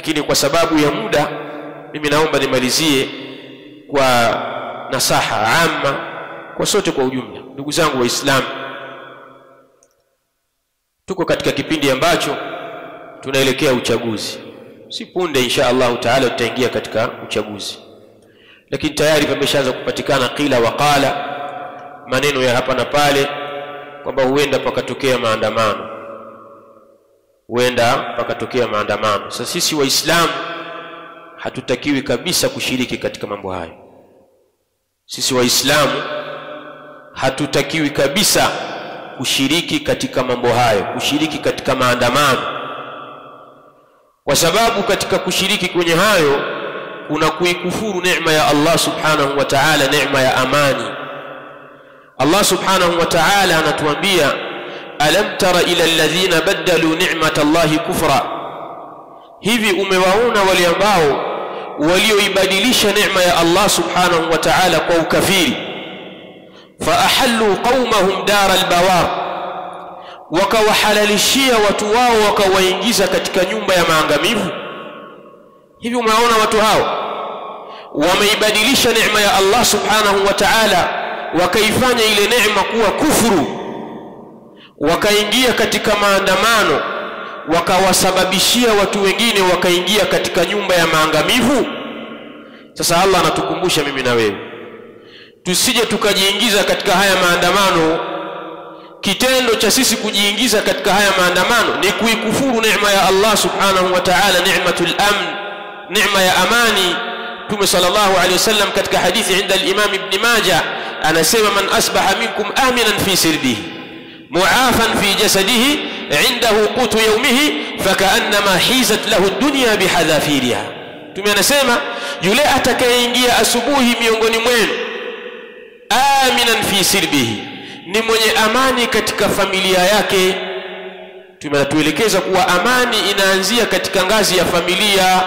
lakini kwa sababu ya muda mimi naomba nimalizie kwa nasaha amma kwa sote kwa ujumla. Ndugu zangu waislamu, tuko katika kipindi ambacho tunaelekea uchaguzi. Si punde insha Allah taala tutaingia katika uchaguzi, lakini tayari pameshaanza kupatikana qila wa qala, maneno ya hapa na pale kwamba huenda pakatokea maandamano. Sasa sisi waislamu hatutakiwi kabisa kushiriki katika mambo hayo. Sisi waislamu hatutakiwi kabisa kushiriki katika mambo hayo, kushiriki katika maandamano, kwa sababu katika kushiriki kwenye hayo kuna kuikufuru neema ya Allah subhanahu wa ta'ala, neema ya amani. Allah subhanahu wa ta'ala anatuambia, alam tara ila alladhina badalu ni'mata Allahi kufra, hivi umewaona wale ambao walioibadilisha neema ya Allah subhanahu wa ta'ala kwa ukafiri. Fa ahallu qaumahum dar albawar, wakawahalalishia watu wao wakawaingiza katika nyumba ya maangamivu. Hivi umewaona watu hao wameibadilisha neema ya Allah subhanahu wa ta'ala, wakaifanya ile neema kuwa kufuru, wakaingia katika maandamano, wakawasababishia watu wengine wakaingia katika nyumba ya maangamivu. Sasa Allah anatukumbusha mimi na wewe tusije tukajiingiza katika haya maandamano. Kitendo cha sisi kujiingiza katika haya maandamano ni kuikufuru neema ya Allah subhanahu wa ta'ala, ni'matul amn, neema ya amani. Mtume sallallahu alayhi wasallam katika hadithi inda al-Imam Ibn Majah anasema, man asbaha minkum aminan fi sirbihi mu'afan fi jasadihi indahu qutu yawmihi fakaannama hizat lahu ad-dunya bihadhafiriha. Mtume anasema, yule atakayeingia asubuhi miongoni mwenu aminan fi sirbihi, ni mwenye amani katika familia yake. Tumetuelekeza kuwa amani inaanzia katika ngazi ya familia,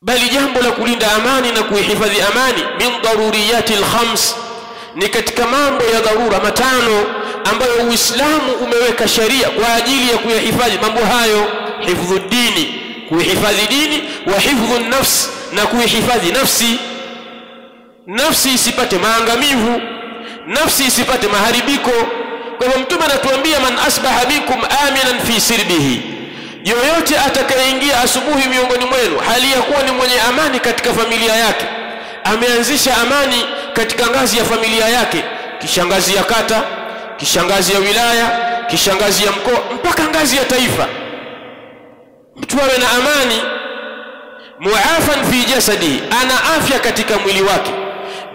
bali jambo la kulinda amani na kuihifadhi amani min daruriyatil khams, ni katika mambo ya dharura matano ambayo Uislamu umeweka sharia kwa ajili ya kuyahifadhi mambo hayo. Hifdhud dini, kuihifadhi dini, wa hifdhun nafs, na kuihifadhi nafsi. Nafsi isipate maangamivu, nafsi isipate maharibiko. Kwa hivyo Mtume anatuambia, man asbaha minkum aminan fi sirbihi, yoyote atakayeingia asubuhi miongoni mwenu hali ya kuwa ni mwenye amani katika familia yake, ameanzisha amani katika ngazi ya familia yake, kisha ngazi ya kata, kisha ngazi ya wilaya, kisha ngazi ya mkoa, mpaka ngazi ya taifa. Mtu awe na amani. Muafan fi jasadi, ana afya katika mwili wake,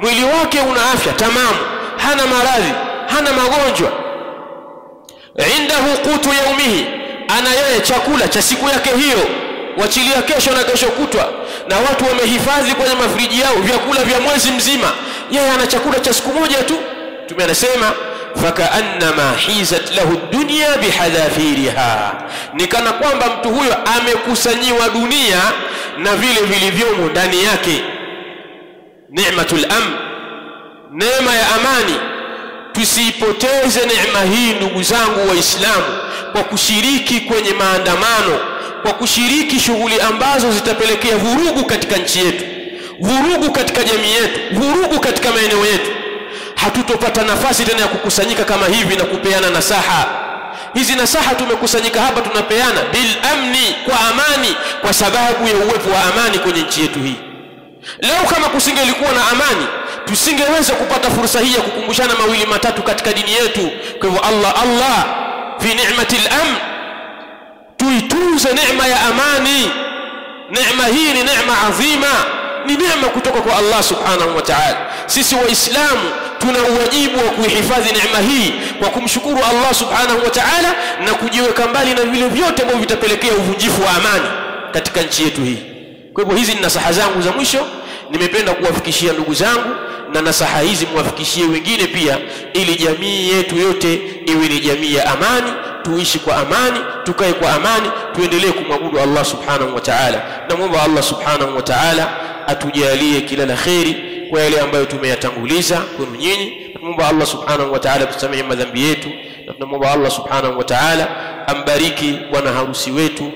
mwili wake una afya tamamu, hana maradhi, hana magonjwa. Indahu qutu yaumihi, ana yeye chakula cha siku yake hiyo, wachilia kesho na kesho kutwa, na watu wamehifadhi kwenye mafriji yao vyakula vya mwezi mzima, yeye ana chakula cha siku moja tu. Mtume anasema, fakaannama hizat lahu dunya bihadhafiriha, ni kana kwamba mtu huyo amekusanyiwa dunia na vile vilivyomo ndani yake. Ni'matul amn, neema ya amani. Tusiipoteze neema hii ndugu zangu waislamu kwa kushiriki kwenye maandamano, kwa kushiriki shughuli ambazo zitapelekea vurugu katika nchi yetu, vurugu katika jamii yetu, vurugu katika maeneo yetu. Hatutopata nafasi tena ya kukusanyika kama hivi na kupeana nasaha. Hizi nasaha tumekusanyika hapa tunapeana bil amni, kwa amani, kwa sababu ya uwepo wa amani kwenye nchi yetu hii. Leo kama kusingelikuwa na amani, tusingeweza kupata fursa hii ya kukumbushana mawili matatu katika dini yetu. Kwa hivyo Allah fi ni'matil amn, tuitunze neema ya amani. Neema hii ni neema adhima, ni neema kutoka kwa Allah subhanahu wa ta'ala. Sisi waislamu tuna uwajibu wa kuihifadhi neema hii kwa kumshukuru Allah subhanahu wa ta'ala na kujiweka mbali na vile vyote ambavyo vitapelekea uvunjifu wa amani katika nchi yetu hii. Kwa hivyo hizi ni nasaha zangu za mwisho, nimependa kuwafikishia ndugu zangu, na nasaha hizi muwafikishie wengine pia, ili jamii yetu yote iwe ni jamii ya amani, tuishi kwa amani, tukae kwa amani, tuendelee kumwabudu Allah subhanahu wa ta'ala. Na muomba Allah subhanahu wa ta'ala atujalie kila la kheri kwa yale ambayo tumeyatanguliza kwenu nyinyi. Muomba Allah subhanahu wa ta'ala tusamehe madhambi yetu, na tunamuomba Allah subhanahu wa ta'ala ambariki bwana harusi wetu.